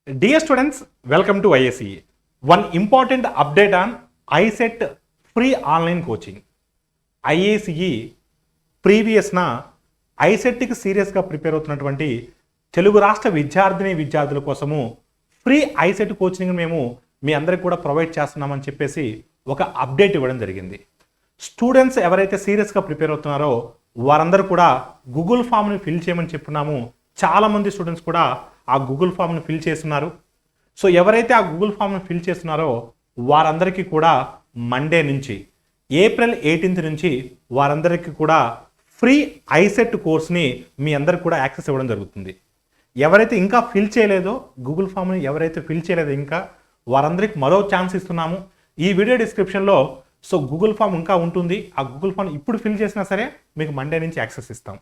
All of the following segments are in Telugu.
Dear students, welcome to IACE. One important update on ISET free online coaching. IACE previous నా ఐసెట్కి సీరియస్గా ప్రిపేర్ అవుతున్నటువంటి తెలుగు రాష్ట్ర విద్యార్థుల కోసము ఫ్రీ ఐసెట్ కోచింగ్ మేము మీ అందరికి కూడా ప్రొవైడ్ చేస్తున్నామని చెప్పేసి ఒక అప్డేట్ ఇవ్వడం జరిగింది. స్టూడెంట్స్ ఎవరైతే సీరియస్గా ప్రిపేర్ అవుతున్నారో వారందరూ కూడా గూగుల్ ఫామ్ని ఫిల్ చేయమని చెప్పున్నాము. చాలామంది స్టూడెంట్స్ కూడా ఆ గూగుల్ ఫామ్ని ఫిల్ చేస్తున్నారు. సో ఎవరైతే ఆ గూగుల్ ఫామ్ని ఫిల్ చేస్తున్నారో వారందరికీ కూడా మండే నుంచి ఏప్రిల్ 18 నుంచి వారందరికీ కూడా ఫ్రీ ఐసెట్ కోర్స్ని మీ అందరికి కూడా యాక్సెస్ ఇవ్వడం జరుగుతుంది. ఎవరైతే ఇంకా ఫిల్ చేయలేదో గూగుల్ ఫామ్ని ఎవరైతే ఫిల్ చేయలేదో ఇంకా వారందరికి మరో ఛాన్స్ ఇస్తున్నాము. ఈ వీడియో డిస్క్రిప్షన్లో గూగుల్ ఫామ్ ఇంకా ఉంటుంది. ఆ గూగుల్ ఫామ్ ఇప్పుడు ఫిల్ చేసినా సరే మీకు మండే నుంచి యాక్సెస్ ఇస్తాం.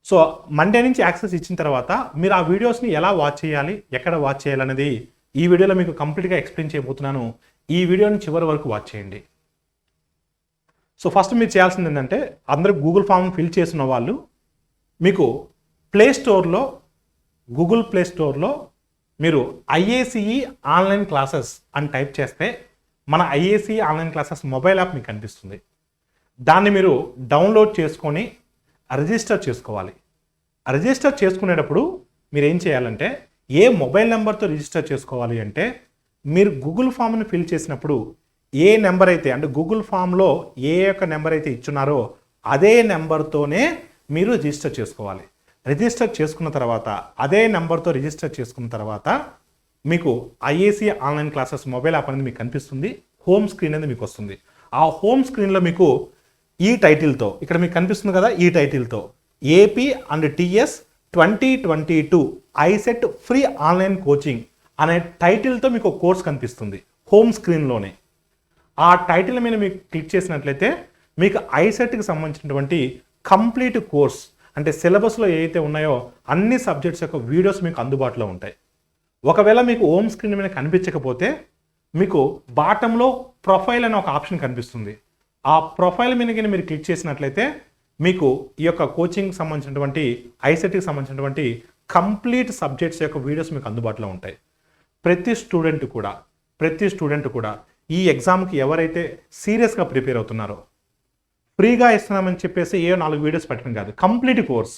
సో మండే నుంచి యాక్సెస్ ఇచ్చిన తర్వాత మీరు ఆ వీడియోస్ని ఎలా వాచ్ చేయాలి, ఎక్కడ వాచ్ చేయాలనేది ఈ వీడియోలో మీకు కంప్లీట్గా ఎక్స్ప్లెయిన్ చేయబోతున్నాను. ఈ వీడియోని చివరి వరకు వాచ్ చేయండి. సో ఫస్ట్ మీరు చేయాల్సింది ఏంటంటే అందరూ గూగుల్ ఫామ్ ఫిల్ చేసిన వాళ్ళు మీకు గూగుల్ ప్లే స్టోర్లో మీరు IACE ఆన్లైన్ క్లాసెస్ అని టైప్ చేస్తే మన IACE online classes mobile app మీకు కనిపిస్తుంది. దాన్ని మీరు డౌన్లోడ్ చేసుకొని రిజిస్టర్ చేసుకోవాలి. రిజిస్టర్ చేసుకునేటప్పుడు మీరు ఏం చేయాలంటే ఏ మొబైల్ నెంబర్తో రిజిస్టర్ చేసుకోవాలి అంటే మీరు గూగుల్ ఫామ్ని ఫిల్ చేసినప్పుడు ఏ నెంబర్ అయితే అంటే గూగుల్ ఫామ్లో ఏ యొక్క నెంబర్ అయితే ఇచ్చున్నారో అదే నెంబర్తోనే మీరు రిజిస్టర్ చేసుకోవాలి. రిజిస్టర్ చేసుకున్న తర్వాత అదే నెంబర్తో రిజిస్టర్ చేసుకున్న తర్వాత మీకు IACE online classes mobile app అనేది మీకు కనిపిస్తుంది. హోమ్ స్క్రీన్ అనేది మీకు వస్తుంది. ఆ హోమ్ స్క్రీన్లో మీకు ఈ టైటిల్తో ఇక్కడ మీకు కనిపిస్తుంది కదా, ఈ టైటిల్తో AP and TS 2022 ICET free online coaching అనే టైటిల్తో మీకు ఒక కోర్స్ కనిపిస్తుంది హోమ్ స్క్రీన్లోనే. ఆ టైటిల్ మీద మీకు క్లిక్ చేసినట్లయితే మీకు ఐసెట్కి సంబంధించినటువంటి కంప్లీట్ కోర్స్ అంటే సిలబస్లో ఏవైతే ఉన్నాయో అన్ని సబ్జెక్ట్స్ యొక్క వీడియోస్ మీకు అందుబాటులో ఉంటాయి. ఒకవేళ మీకు హోమ్ స్క్రీన్ మీద కనిపించకపోతే మీకు బాటంలో ప్రొఫైల్ అనే ఒక ఆప్షన్ కనిపిస్తుంది. ఆ ప్రొఫైల్ మీద మీరు క్లిక్ చేసినట్లయితే మీకు ఈ యొక్క కోచింగ్ సంబంధించినటువంటి ఐసెట్కి సంబంధించినటువంటి కంప్లీట్ సబ్జెక్ట్స్ యొక్క వీడియోస్ మీకు అందుబాటులో ఉంటాయి. ప్రతి స్టూడెంట్ కూడా ఈ ఎగ్జామ్కి ఎవరైతే సీరియస్గా ప్రిపేర్ అవుతున్నారో ఫ్రీగా ఇస్తున్నామని చెప్పేసి 4 వీడియోస్ పెట్టడం కాదు, కంప్లీట్ కోర్స్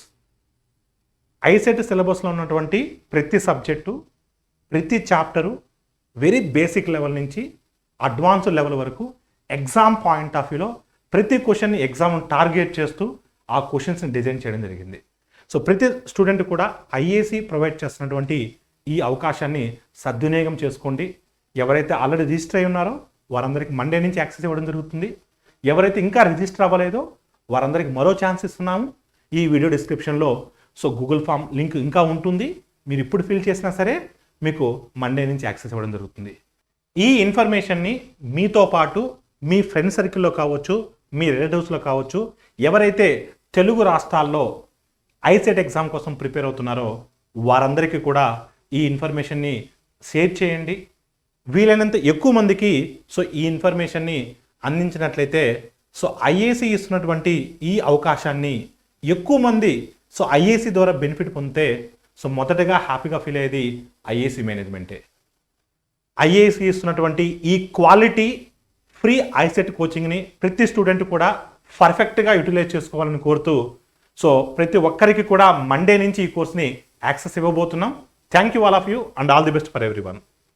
ఐసెట్ సిలబస్లో ఉన్నటువంటి ప్రతి సబ్జెక్టు ప్రతి చాప్టరు వెరీ బేసిక్ లెవెల్ నుంచి అడ్వాన్స్డ్ లెవెల్ వరకు ఎగ్జామ్ పాయింట్ ఆఫ్ వ్యూలో ప్రతి క్వశ్చన్ని ఎగ్జామ్ టార్గెట్ చేస్తూ ఆ క్వశ్చన్స్ని డిజైన్ చేయడం జరిగింది. సో ప్రతి స్టూడెంట్ కూడా IACE ప్రొవైడ్ చేస్తున్నటువంటి ఈ అవకాశాన్ని సద్వినియోగం చేసుకోండి. ఎవరైతే ఆల్రెడీ రిజిస్టర్ అయి ఉన్నారో వారందరికీ మండే నుంచి యాక్సెస్ ఇవ్వడం జరుగుతుంది. ఎవరైతే ఇంకా రిజిస్టర్ అవ్వలేదో వారందరికీ మరో ఛాన్స్ ఇస్తున్నాము. ఈ వీడియో డిస్క్రిప్షన్లో గూగుల్ ఫామ్ లింక్ ఇంకా ఉంటుంది. మీరు ఇప్పుడు ఫిల్ చేసినా సరే మీకు మండే నుంచి యాక్సెస్ ఇవ్వడం జరుగుతుంది. ఈ ఇన్ఫర్మేషన్ని మీతో పాటు మీ ఫ్రెండ్ సర్కిల్లో కావచ్చు, మీ రిలేటివ్స్లో కావచ్చు, ఎవరైతే తెలుగు రాష్ట్రాల్లో ఐసెట్ ఎగ్జామ్ కోసం ప్రిపేర్ అవుతున్నారో వారందరికీ కూడా ఈ ఇన్ఫర్మేషన్ని షేర్ చేయండి. వీలైనంత ఎక్కువ మందికి ఈ ఇన్ఫర్మేషన్ని అందించినట్లయితే IACE ఇస్తున్నటువంటి ఈ అవకాశాన్ని ఎక్కువ మంది IACE ద్వారా బెనిఫిట్ పొందితే మొదటగా హ్యాపీగా ఫీల్ అయ్యేది IACE మేనేజ్మెంటే. IACE ఇస్తున్నటువంటి ఈ క్వాలిటీ ఫ్రీ ఐసెట్ కోచింగ్ని ప్రతి స్టూడెంట్ కూడా పర్ఫెక్ట్గా యూటిలైజ్ చేసుకోవాలని కోరుతూ ప్రతి ఒక్కరికి కూడా మండే నుంచి ఈ కోర్స్ని యాక్సెస్ ఇవ్వబోతున్నాం. Thank you all of you and all the best for everyone.